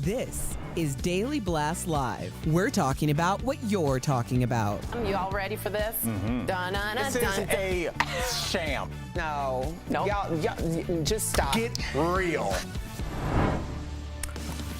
This is Daily Blast Live. We're talking about what you're talking about. You all ready for this? This is a sham. No. Nope. Y'all, just stop. Get real.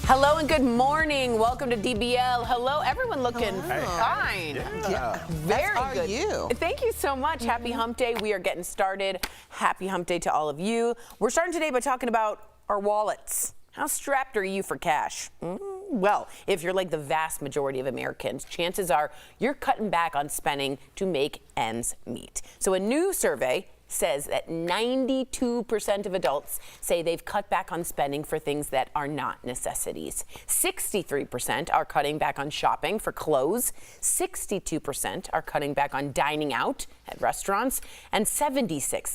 Hello and good morning. Welcome to DBL. Hello, everyone looking fine. Yeah. Very How are good. you? Thank you so much. Happy Hump Day. We are getting started. Happy Hump Day to all of you. We're starting today by talking about our wallets. How strapped are you for cash? Well, if you're like the vast majority of Americans, chances are you're cutting back on spending to make ends meet. So a new survey says that 92% of adults say they've cut back on spending for things that are not necessities. 63% are cutting back on shopping for clothes. 62% are cutting back on dining out at restaurants. And 76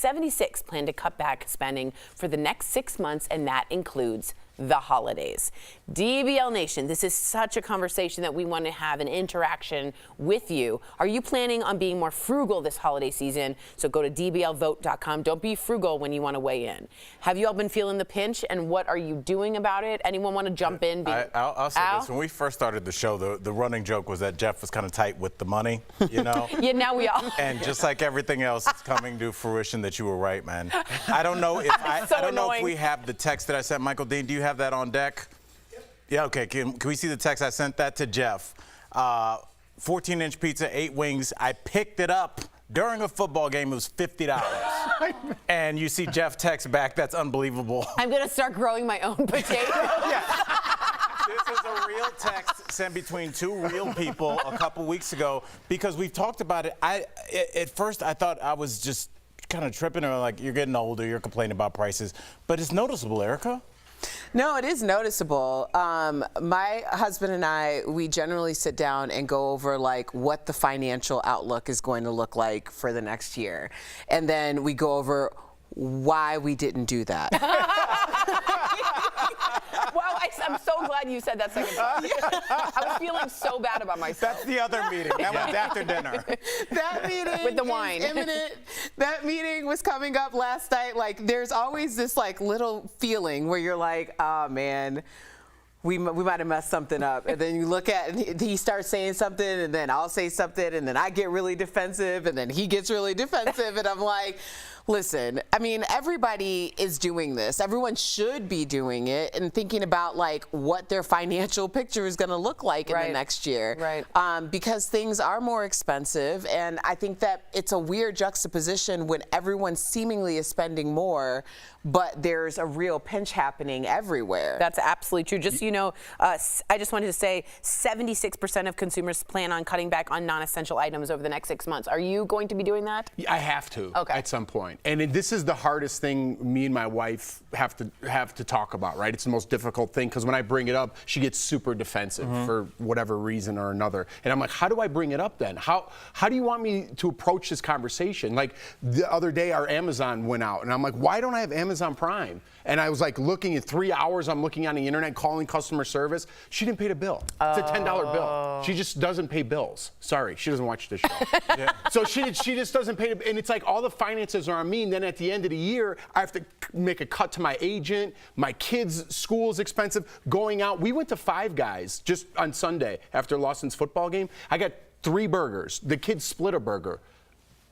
plan to cut back spending for the next 6 months, and that includes the holidays. DBL Nation, this is such a conversation that we want to have an interaction with you. Are you planning on being more frugal this holiday season? So go to dblvote.com. Don't be frugal when you want to weigh in. Have you all been feeling the pinch, and what are you doing about it? Anyone want to jump in? I'll say this. When we first started the show, the running joke was that Jeff was kind of tight with the money, you know? Yeah, now we all. And just like everything else, it's coming to fruition that you were right, man. I don't know if I don't know if we have the text that I sent. Michael Dean, do you have that on deck? Yeah, okay. Can we see the text? I sent that to Jeff. 14-inch pizza, 8 wings. I picked it up during a football game. It was $50. And you see Jeff text back. That's unbelievable. I'm going to start growing my own potatoes. This is a real text sent between two real people a couple weeks ago, because we've talked about it. At first, I thought I was just kind of tripping, or like, you're getting older, you're complaining about prices. But it's noticeable, Erica. No, it is noticeable. My husband and I, we generally sit down and go over like what the financial outlook is going to look like for the next year. And then we go over why we didn't do that. Wow, I'm so glad you said that second part. I was feeling so bad about myself. That's the other meeting. That was after dinner. That meeting with the wine. is imminent. That meeting was coming up last night. Like, there's always this like little feeling where you're like, oh man, we might have messed something up. And then you look at, and he starts saying something, and then I'll say something, and then I get really defensive, and then he gets really defensive, and I'm like, listen, I mean, everybody is doing this. Everyone should be doing it and thinking about like what their financial picture is going to look like in the next year. Right. Because things are more expensive, and I think that it's a weird juxtaposition when everyone seemingly is spending more, but there's a real pinch happening everywhere. That's absolutely true. Just, you know, I just wanted to say 76% of consumers plan on cutting back on non-essential items over the next 6 months. Are you going to be doing that? I have to at some point. And this is the hardest thing me and my wife have to talk about, right? It's the most difficult thing, because when I bring it up, she gets super defensive for whatever reason or another. And I'm like, how do I bring it up then? How do you want me to approach this conversation? Like the other day, our Amazon went out, and I'm like, why don't I have Amazon Prime? And I was like looking at 3 hours, I'm looking on the internet, calling customer service. She didn't pay the bill. It's a $10 bill. She just doesn't pay bills. Sorry, she doesn't watch this show. So she just doesn't pay, and it's like all the finances are on me, and then at the end of the year, I have to make a cut to my agent. My kids' school is expensive. Going out, we went to Five Guys just on Sunday after Lawson's football game. I got 3 burgers. The kids split a burger.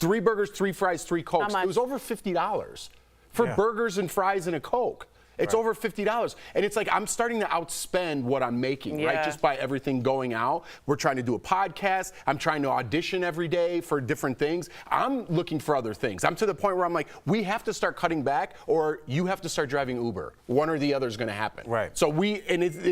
3 burgers, 3 fries, 3 Cokes. It was over $50 for burgers and fries and a Coke. It's over $50. And it's like I'm starting to outspend what I'm making, right? Just by everything going out. We're trying to do a podcast. I'm trying to audition every day for different things. I'm looking for other things. I'm to the point where I'm like, we have to start cutting back, or you have to start driving Uber. One or the other is going to happen. Right. So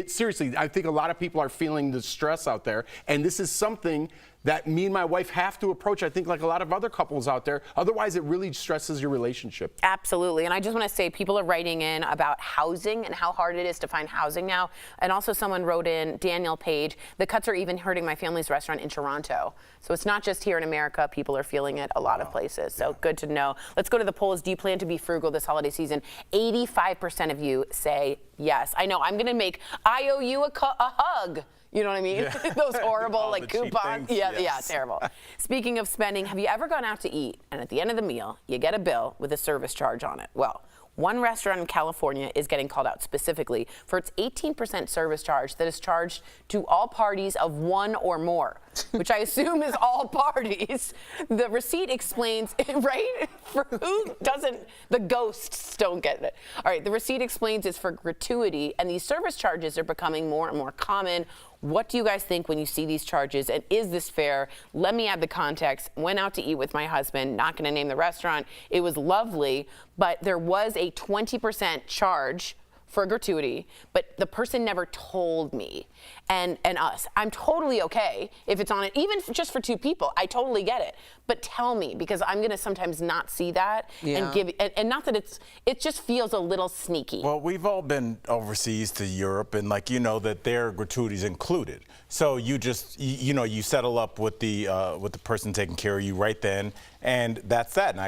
seriously, I think a lot of people are feeling the stress out there. And this is something that me and my wife have to approach, I think, like a lot of other couples out there. Otherwise, it really stresses your relationship. Absolutely. And I just want to say, people are writing in about housing and how hard it is to find housing now. And also someone wrote in, Daniel Page, the cuts are even hurting my family's restaurant in Toronto. So it's not just here in America. People are feeling it a lot of places. So good to know. Let's go to the polls. Do you plan to be frugal this holiday season? 85% of you say yes. I know. I'm going to make I owe you a hug. You know what I mean? Yeah. Those horrible like coupons. Yeah, terrible. Speaking of spending, have you ever gone out to eat and at the end of the meal, you get a bill with a service charge on it? Well, One restaurant in California is getting called out specifically for its 18% service charge that is charged to all parties of one or more, which I assume is all parties. The receipt explains, right? For who doesn't, the ghosts don't get it. All right, the receipt explains it's for gratuity, and these service charges are becoming more and more common. What do you guys think when you see these charges, and is this fair? Let me add the context. Went out to eat with my husband, not gonna name the restaurant. It was lovely, but there was a 20% charge for gratuity, but the person never told me and us. I'm totally okay if it's on it, even just for two people. I totally get it. But tell me, because I'm gonna sometimes not see that and give, and not that it just feels a little sneaky. Well, we've all been overseas to Europe, and like, you know that their gratuities included. So you just, you settle up with the person taking care of you right then, and that's that. And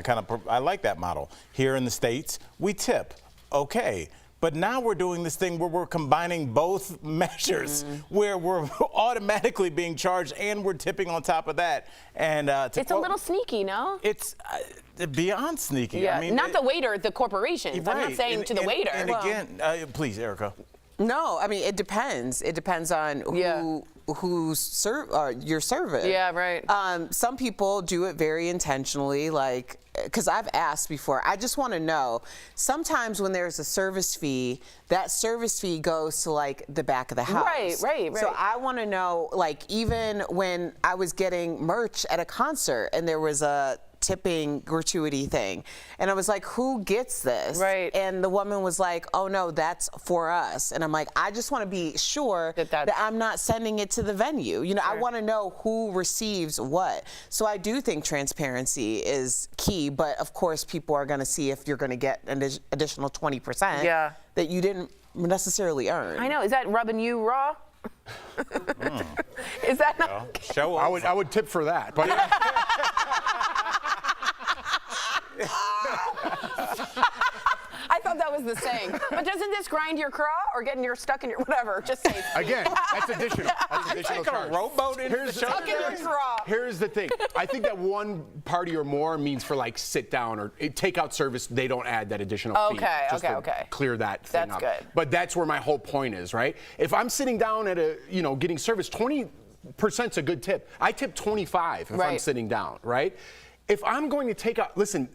I like that model. Here in the States, we tip, okay. But now we're doing this thing where we're combining both measures, where we're automatically being charged and we're tipping on top of that. And it's a little sneaky, no? It's beyond sneaky. Yeah, I mean, not the waiter, the corporations. Right. I'm not saying to the waiter. And again, please, Erica. No, I mean, it depends. It depends on who's your service. Yeah, right. Some people do it very intentionally, like, because I've asked before, I just want to know, sometimes when there's a service fee, that service fee goes to like the back of the house. Right. So I want to know, like, even when I was getting merch at a concert and there was a tipping gratuity thing, and I was like, who gets this? Right. And the woman was like, oh no, that's for us. And I'm like, I just want to be sure that I'm not sending it to the venue. You know, I want to know who receives what. So I do think transparency is key, but of course people are going to see if you're going to get an additional 20% that you didn't necessarily earn. I know. Is that rubbing you raw? Is that not? Show off. I would tip for that, but. I thought that was the saying. But doesn't this grind your craw or getting your stuck in your whatever? Just say. Again, that's additional. That's additional charge. A rowboat in Stuck in your craw. Here's the thing. I think that one party or more means for like sit down or takeout service. They don't add that additional fee. Okay. Clear that thing That's up. good. But that's where my whole point is, right? If I'm sitting down at a, getting service, 20%'s a good tip. I tip 25 if I'm sitting down, right? If I'm going to take out, listen.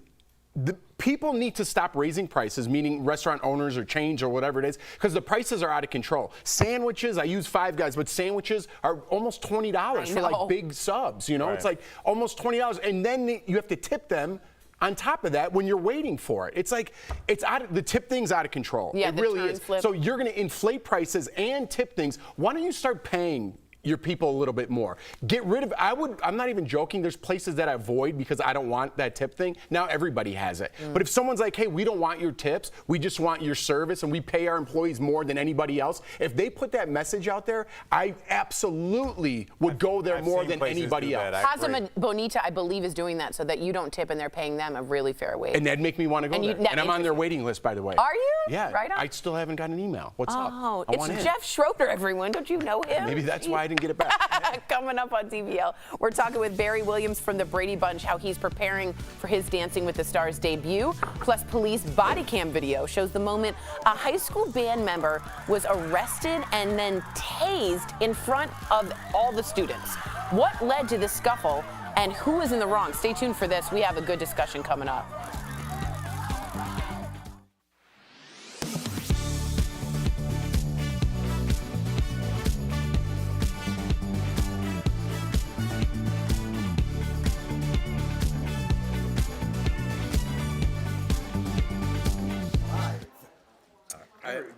The people need to stop raising prices, meaning restaurant owners or chains or whatever it is, because the prices are out of control. Sandwiches, I use Five Guys, but sandwiches are almost $20 for like big subs, It's like almost $20. And then you have to tip them on top of that when you're waiting for it. It's like, the tip thing's out of control. Yeah, it really is. Flip. So you're gonna inflate prices and tip things. Why don't you start paying your people a little bit more? Get rid of, I'm not even joking, there's places that I avoid because I don't want that tip thing. Now everybody has it. But if someone's like, hey, we don't want your tips, we just want your service and we pay our employees more than anybody else, if they put that message out there, I absolutely would go there more than anybody else. Casa Bonita, I believe, is doing that so that you don't tip and they're paying them a really fair wage. And that'd make me want to go there. And I'm on their waiting list, by the way. Are you? Yeah. Right on. I still haven't got an email. What's up? Oh, it's Jeff Schroeder, everyone. Don't you know him? Maybe that's why I didn't get it back. Coming up on DBL, we're talking with Barry Williams from the Brady Bunch, how he's preparing for his Dancing with the Stars debut. Plus, police body cam video shows the moment a high school band member was arrested and then tased in front of all the students. What led to this scuffle and who is in the wrong? Stay tuned for this. We have a good discussion coming up.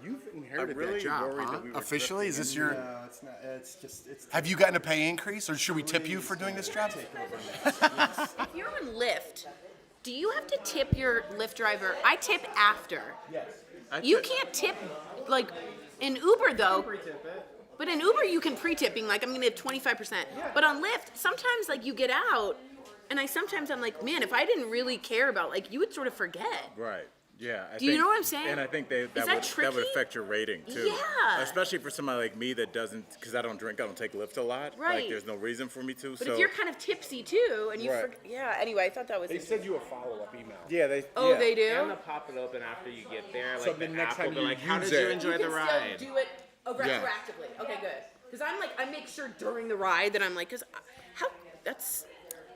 You've inherited that job, huh? Officially, is this your? No, it's not. It's just. Have you gotten a pay increase, or should we tip you for doing this job? If you're on Lyft, do you have to tip your Lyft driver? I tip after. Yes. You can't tip like in Uber though. But in Uber you can pre-tip, being like I'm gonna have 25%. But on Lyft, sometimes like you get out, and I'm like, man, if I didn't really care about, like, you would sort of forget. Right. Yeah. Do you know what I'm saying? And I think that that would affect your rating too. Yeah. Especially for somebody like me that doesn't, because I don't drink, I don't take Lyft a lot. Right. Like there's no reason for me to. But if you're kind of tipsy too, and you Right. yeah. Anyway, I thought that was. They send you a follow-up email. Yeah, they. Oh, yeah. they do. And they'll pop it open after you get there. So Like the next app will time be you like, how use did you it- enjoy You the can ride? still do it retroactively. Okay, good. Because I'm like, I make sure during the ride that I'm like, because how that's.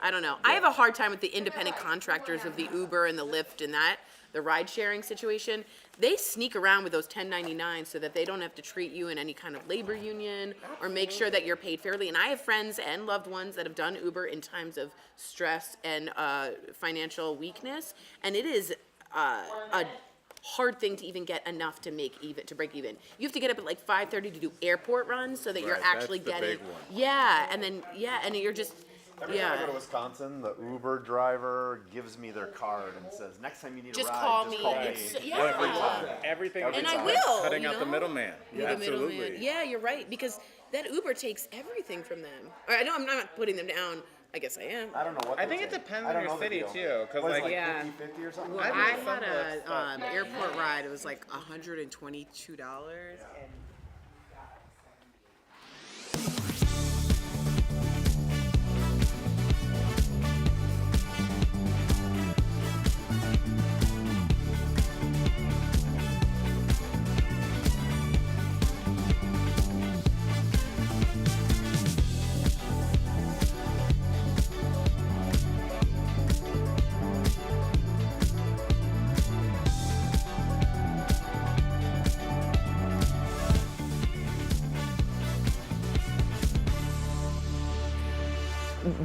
I don't know. I have a hard time with the independent contractors of the Uber and the Lyft and the ride sharing situation. They sneak around with those 1099s so that they don't have to treat you in any kind of labor union or make sure that you're paid fairly. And I have friends and loved ones that have done Uber in times of stress and financial weakness, and it is a hard thing to even get enough to break even. You have to get up at like 5:30 to do airport runs so that you're Right, actually that's the getting big one. and you're just. Every time I go to Wisconsin, the Uber driver gives me their card and says, "Next time you need Just a ride, call just me." call me." It's- yeah. Everything. And I time. will. Cutting you out the know? middleman. The Absolutely. middleman. Yeah, you're right. Because that Uber takes everything from them. Or I know I'm not putting them down. I guess I am. I don't know what. I they think it take. depends I on don't your know the city deal. too, because What is it, like Yeah. 50-50 or something? Well, I've I done had some a airport ride. It was like $122. And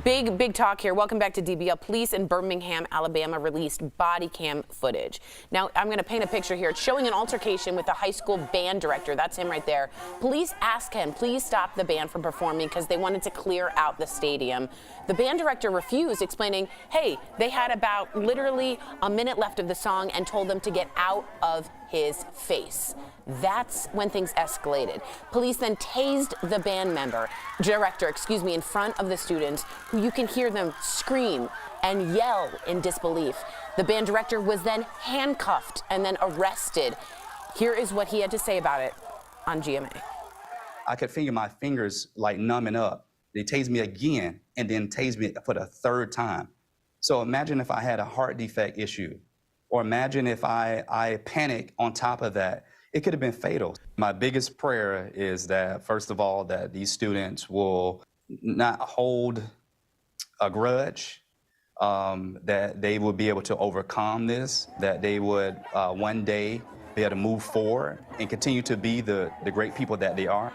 Big talk here. Welcome back to DBL. Police in Birmingham, Alabama released body cam footage. Now, I'm going to paint a picture here. It's showing an altercation with the high school band director. That's him right there. Police asked him, please stop the band from performing because they wanted to clear out the stadium. The band director refused, explaining, hey, they had about literally a minute left of the song and told them to get out of his face. That's when things escalated. Police then tased the band director, in front of the students, who you can hear them scream and yell in disbelief. The band director was then handcuffed and then arrested. Here is what he had to say about it on GMA. I could feel my fingers like numbing up. They tased me again and then tased me for the third time. So imagine if I had a heart defect issue, or imagine if I panic on top of that. It could have been fatal. My biggest prayer is that, first of all, that these students will not hold a grudge, that they will be able to overcome this, that they would one day be able to move forward and continue to be the great people that they are.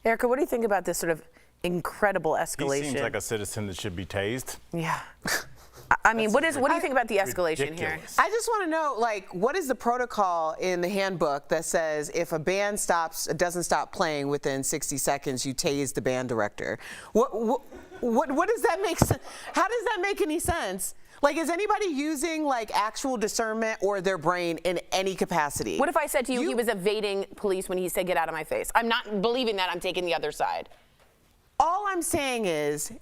Erica, what do you think about this sort of incredible escalation? He seems like a citizen that should be tased. Yeah. I mean, what do you think about the escalation here? Ridiculous. I just want to know, like, what is the protocol in the handbook that says if a band doesn't stop playing within 60 seconds, you tase the band director? What does that make sense? How does that make any sense? Like, is anybody using like actual discernment or their brain in any capacity? What if I said to you he was evading police when he said, get out of my face? I'm not believing that. I'm taking the other side. All I'm saying is,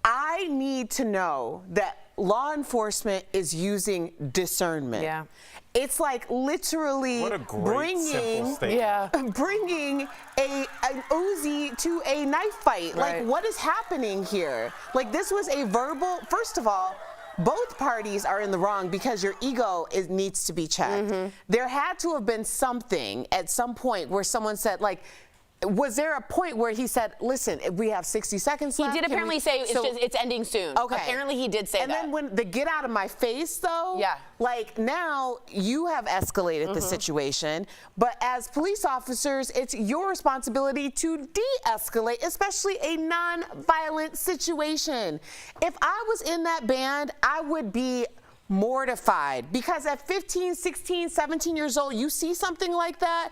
I need to know that law enforcement is using discernment. Yeah. It's like literally What a great, simple statement. bringing an Uzi to a knife fight. Right. Like, what is happening here? Like, this was a verbal, first of all, both parties are in the wrong because your ego needs to be checked. There had to have been something at some point where someone said, like, was there a point where he said, listen, we have 60 seconds left? He did apparently say it's ending soon. Okay. Apparently he did say and that. then when the get out of my face, though, Yeah. like, now you have escalated the situation, but as police officers, it's your responsibility to de-escalate, especially a non-violent situation. If I was in that band, I would be mortified, because at 15, 16, 17 years old, you see something like that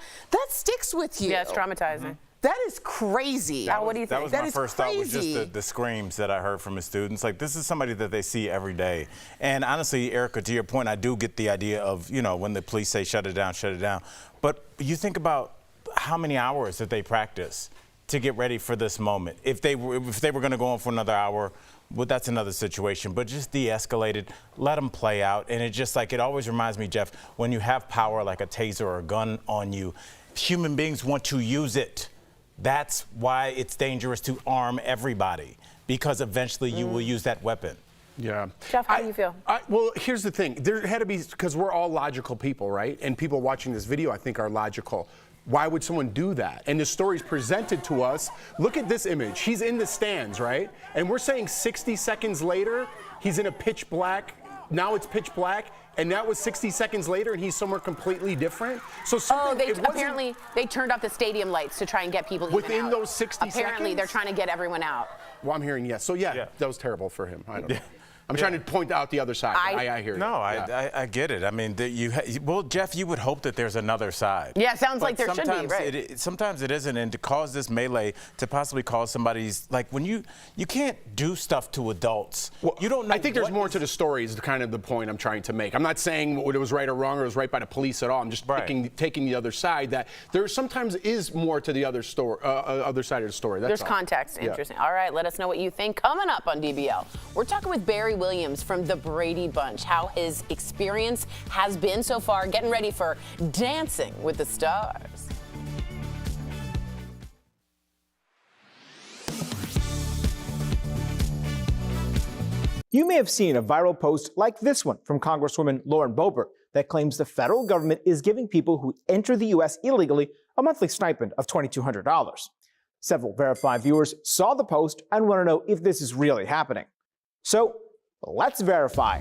sticks with you. Yeah, it's traumatizing. That is crazy. Al, what do you That think? was That my is first thought, was crazy. just the screams that I heard from his students. Like, this is somebody that they see every day. And honestly, Erica, to your point, I do get the idea of, you know, when the police say shut it down, shut it down. But you think about how many hours that they practice. to get ready for this moment. If they were going to go on for another hour, well, that's another situation. But just de-escalate it, let them play out. And it always reminds me, Jeff, when you have power like a taser or a gun on you, human beings want to use it. That's why it's dangerous to arm everybody, because eventually you will use that weapon. Yeah. Jeff, how do you feel? Well, here's the thing. There had to be, because we're all logical people, right? And people watching this video, I think, are logical. Why would someone do that? And the story's presented to us. Look at this image. He's in the stands, right? And we're saying 60 seconds later, he's in a pitch black. Now it's pitch black. And that was 60 seconds later, and he's somewhere completely different. So Apparently they turned off the stadium lights to try and get people within those 60 seconds. Apparently they're trying to get everyone out. Well, I'm hearing yes. So yeah, that was terrible for him. I don't know. I'm trying to point out the other side. I hear you. No, I get it. I mean, well, Jeff, you would hope that there's another side. Yeah, sounds like there should be, right? Sometimes it isn't, and to cause this melee, to possibly cause somebody's, like, when you can't do stuff to adults. Well, you don't know. I think there's more to the story is kind of the point I'm trying to make. I'm not saying it was right or wrong or it was right by the police at all. I'm just taking the other side, that there sometimes is more to the other side of the story. That's There's all. context. Interesting. All right, let us know what you think. Coming up on DBL, we're talking with Barry Williams from the Brady Bunch, how his experience has been so far, getting ready for Dancing with the Stars. You may have seen a viral post like this one from Congresswoman Lauren Boebert that claims the federal government is giving people who enter the U.S. illegally a monthly stipend of $2,200. Several verified viewers saw the post and want to know if this is really happening. So let's verify.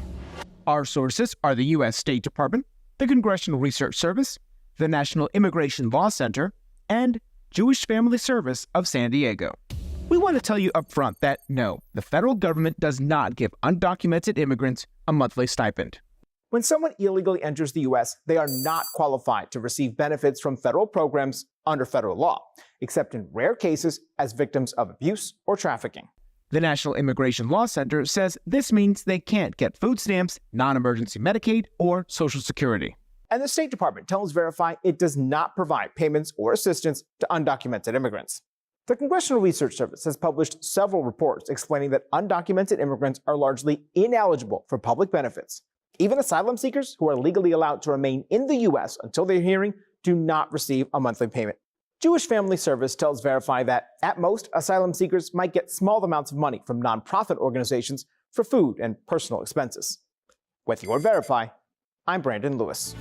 Our sources are the U.S. State Department, the Congressional Research Service, the National Immigration Law Center, and Jewish Family Service of San Diego. We want to tell you up front that no, the federal government does not give undocumented immigrants a monthly stipend. When someone illegally enters the U.S., they are not qualified to receive benefits from federal programs under federal law, except in rare cases as victims of abuse or trafficking. The National Immigration Law Center says this means they can't get food stamps, non-emergency Medicaid, or Social Security. And the State Department tells Verify it does not provide payments or assistance to undocumented immigrants. The Congressional Research Service has published several reports explaining that undocumented immigrants are largely ineligible for public benefits. Even asylum seekers who are legally allowed to remain in the U.S. until their hearing do not receive a monthly payment. Jewish Family Service tells Verify that, at most, asylum seekers might get small amounts of money from nonprofit organizations for food and personal expenses. With your Verify, I'm Brandon Lewis.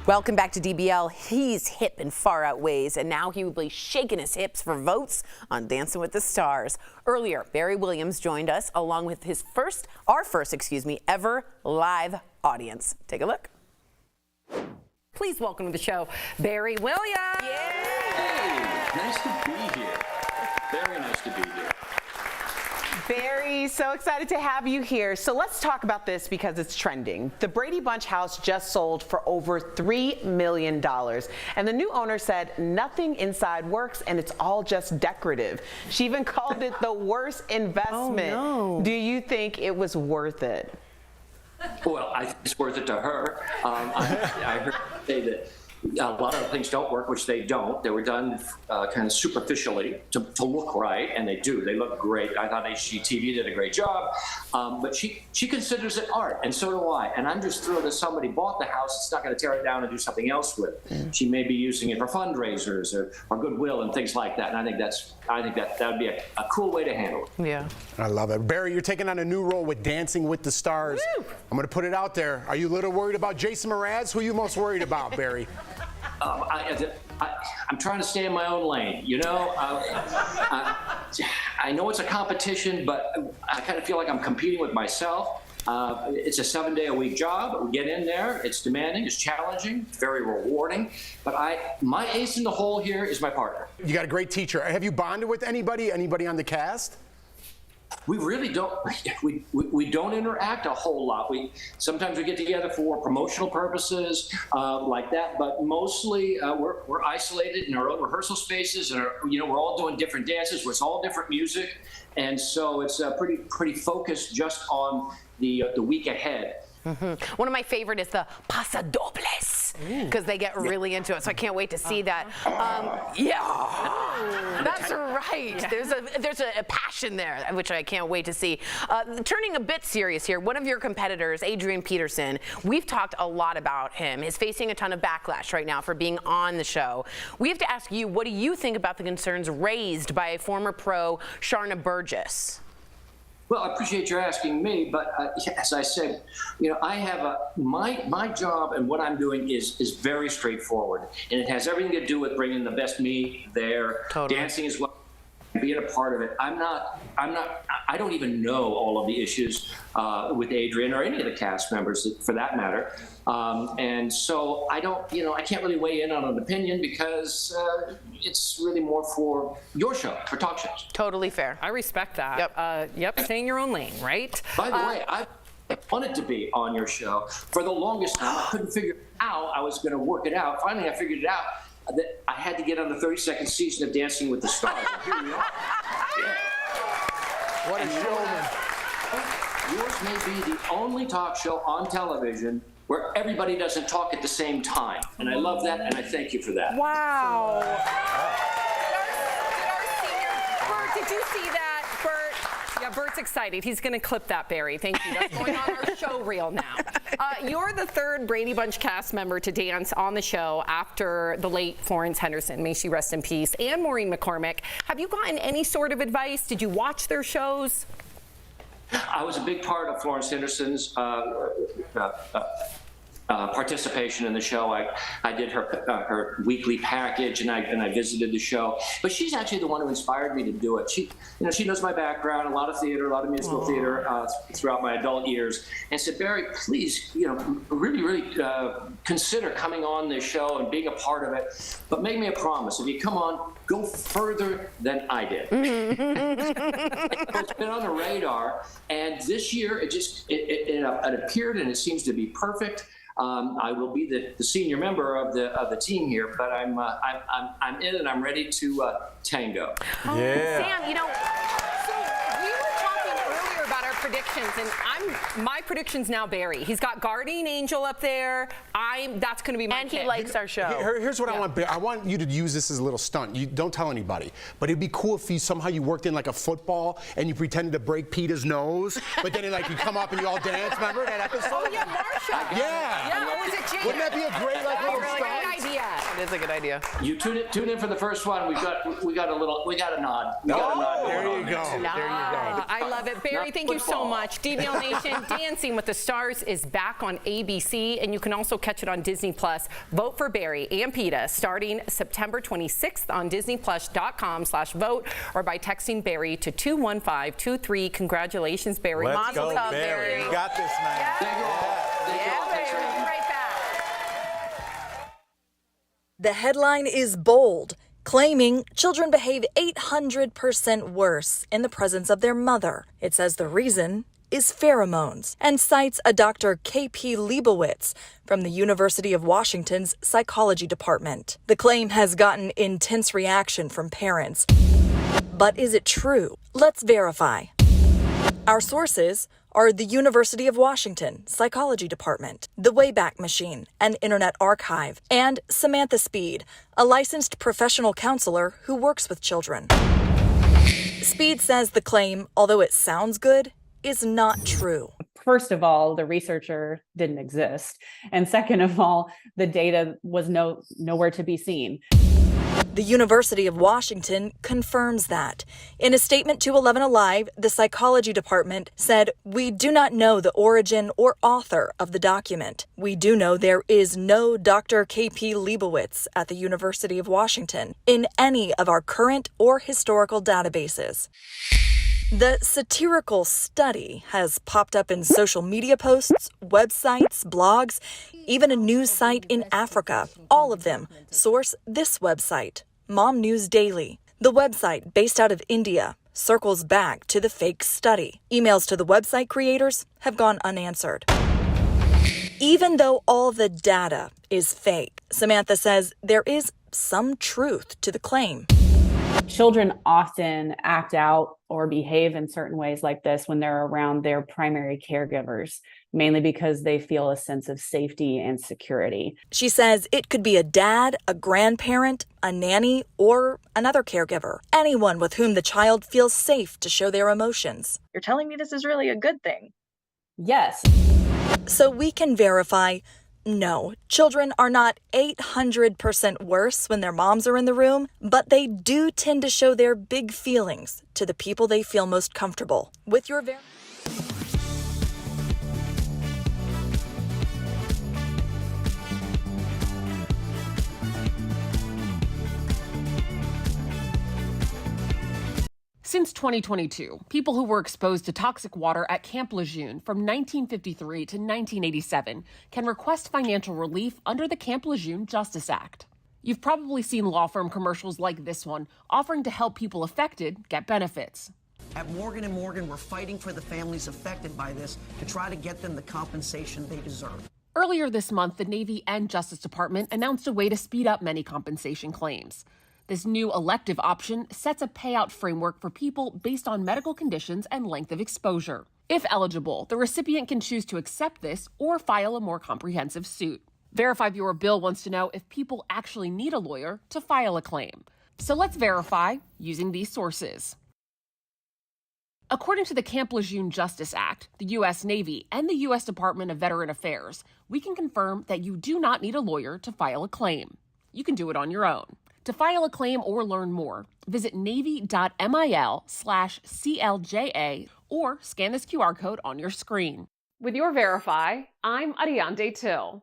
Welcome back to DBL. He's hip in far out ways, and now he will be shaking his hips for votes on Dancing with the Stars. Earlier, Barry Williams joined us along with our first ever live audience. Take a look. Please welcome to the show, Barry Williams. Hey, nice to be here. Very nice to be here. Barry, so excited to have you here. So let's talk about this because it's trending. The Brady Bunch house just sold for over $3 million. And the new owner said nothing inside works and it's all just decorative. She even called it the worst investment. Oh, no. Do you think it was worth it? Well, I think it's worth it to her. I heard her say that a lot of things don't work, which they don't. They were done kind of superficially to look right, and they do. They look great. I thought HGTV did a great job, but she considers it art, and so do I. And I'm just thrilled that somebody bought the house. It's not going to tear it down and do something else with it. She may be using it for fundraisers or goodwill and things like that. And I think that would be a cool way to handle it. Yeah. I love it. Barry, you're taking on a new role with Dancing with the Stars. Woo! I'm going to put it out there. Are you a little worried about Jason Mraz? Who are you most worried about, Barry? I'm trying to stay in my own lane, you know. I know it's a competition, but I kind of feel like I'm competing with myself. It's a 7-day-a-week job. We get in there. It's demanding. It's challenging. It's very rewarding. But my ace in the hole here is my partner. You got a great teacher. Have you bonded with anybody? Anybody on the cast? We really don't. We don't interact a whole lot. Sometimes we get together for promotional purposes like that, but mostly we're isolated in our own rehearsal spaces, and we're all doing different dances. It's all different music, and so it's pretty focused just on the week ahead. Mm-hmm. One of my favorite is the pasadobles, because they get really into it. So I can't wait to see that. That's right. Yeah. There's a passion there, which I can't wait to see. Turning a bit serious here, one of your competitors, Adrian Peterson, we've talked a lot about him, is facing a ton of backlash right now for being on the show. We have to ask you, what do you think about the concerns raised by a former pro, Sharna Burgess? Well, I appreciate you asking me, but as I said, I have my job, and what I'm doing is very straightforward, and it has everything to do with bringing the best me there, dancing as well, being a part of it. I don't even know all of the issues with Adrian or any of the cast members for that matter. And so I can't really weigh in on an opinion because it's really more for your show, for talk shows. Totally fair. I respect that. Yep. Stay in your own lane, right? By the way, I wanted to be on your show for the longest time. I couldn't figure out how I was going to work it out. Finally, I figured it out. That I had to get on the 32nd season of Dancing with the Stars. And here we are. What a showman. Yours may be the only talk show on television where everybody doesn't talk at the same time. And I love that, and I thank you for that. Wow. Bert, did you see that? Bert? Yeah, Bert's excited. He's going to clip that, Barry. Thank you. That's going on our show reel now. You're the third Brady Bunch cast member to dance on the show after the late Florence Henderson, may she rest in peace, and Maureen McCormick. Have you gotten any sort of advice? Did you watch their shows? I was a big part of Florence Henderson's participation in the show. I did her weekly package, and I visited the show. But she's actually the one who inspired me to do it. She knows my background, a lot of theater, a lot of musical theater throughout my adult years, and said, Barry, please, really consider coming on this show and being a part of it. But make me a promise: if you come on, go further than I did. It's been on the radar, and this year it appeared, and it seems to be perfect. I will be the senior member of the team here, but I'm in and I'm ready to tango. Yeah. Sam, so we were talking earlier about our predictions, and my prediction's now Barry. He's got Guardian Angel up there. That's going to be my And pick. he likes our show. Here's what I want. I want you to use this as a little stunt. You don't tell anybody, but it'd be cool if you worked in like a football and you pretended to break Peter's nose, but then you come up and you all dance. Remember that episode? Oh yeah, Marsha. Yeah. Was it Jada? Wouldn't that be a great little stunt? Great idea. It is a good idea. You tune in for the first one. We got a nod. There you go. I love it. Barry, thank you so much. DBL Nation, Dancing with the Stars is back on ABC, and you can also catch it on Disney+. Vote for Barry and PETA starting September 26th on disneyplus.com/vote or by texting Barry to 21523. Congratulations, Barry. Let's go, Barry. You got this, man. Yeah. Thank you all. Barry. We'll be right back. The headline is bold, claiming children behave 800% worse in the presence of their mother. It says the reason is pheromones, and cites a Dr. K.P. Leibowitz from the University of Washington's psychology department. The claim has gotten intense reaction from parents. But is it true? Let's verify. Our sources are the University of Washington Psychology Department, the Wayback Machine, an internet archive, and Samantha Speed, a licensed professional counselor who works with children. Speed says the claim, although it sounds good, is not true. First of all, the researcher didn't exist. And second of all, the data was nowhere to be seen. The University of Washington confirms that. In a statement to 11 Alive, the psychology department said, "We do not know the origin or author of the document. We do know there is no Dr. K.P. Leibowitz at the University of Washington in any of our current or historical databases." The satirical study has popped up in social media posts, websites, blogs, even a news site in Africa. All of them source this website, Mom News Daily. The website, based out of India, circles back to the fake study. Emails to the website creators have gone unanswered. Even though all the data is fake, Samantha says there is some truth to the claim. Children often act out or behave in certain ways like this when they're around their primary caregivers, mainly because they feel a sense of safety and security. She says it could be a dad, a grandparent, a nanny, or another caregiver. Anyone with whom the child feels safe to show their emotions. You're telling me this is really a good thing? Yes. So we can verify, no, children are not 800% worse when their moms are in the room, but they do tend to show their big feelings to the people they feel most comfortable. With your Since 2022, people who were exposed to toxic water at Camp Lejeune from 1953 to 1987 can request financial relief under the Camp Lejeune Justice Act. You've probably seen law firm commercials like this one offering to help people affected get benefits. At Morgan & Morgan, we're fighting for the families affected by this to try to get them the compensation they deserve. Earlier this month, the Navy and Justice Department announced a way to speed up many compensation claims. This new elective option sets a payout framework for people based on medical conditions and length of exposure. If eligible, the recipient can choose to accept this or file a more comprehensive suit. Verify Viewer Bill wants to know if people actually need a lawyer to file a claim. So let's verify using these sources. According to the Camp Lejeune Justice Act, the U.S. Navy, and the U.S. Department of Veteran Affairs, we can confirm that you do not need a lawyer to file a claim. You can do it on your own. To file a claim or learn more, visit navy.mil/CLJA or scan this QR code on your screen. With your Verify, I'm Ariande Till.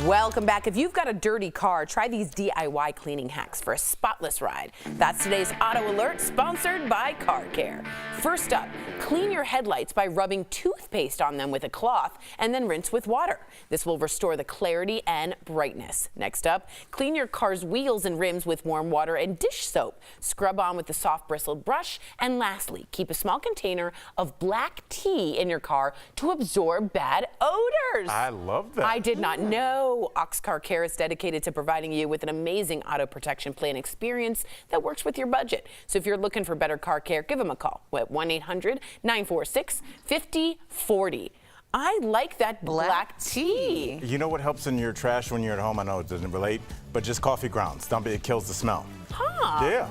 Welcome back. If you've got a dirty car, try these DIY cleaning hacks for a spotless ride. That's today's Auto Alert, sponsored by Car Care. First up, clean your headlights by rubbing toothpaste on them with a cloth and then rinse with water. This will restore the clarity and brightness. Next up, clean your car's wheels and rims with warm water and dish soap. Scrub on with the soft bristled brush. And lastly, keep a small container of black tea in your car to absorb bad odors. I love that. I did not know. Ox Car Care is dedicated to providing you with an amazing auto protection plan experience that works with your budget. So if you're looking for better car care, give them a call at 1-800-946-5040. I like that black tea. You know what helps in your trash when you're at home? I know it doesn't relate, but just coffee grounds. Dump it, it kills the smell. Huh. Yeah.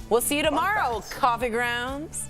We'll see you tomorrow, Coffee Grounds.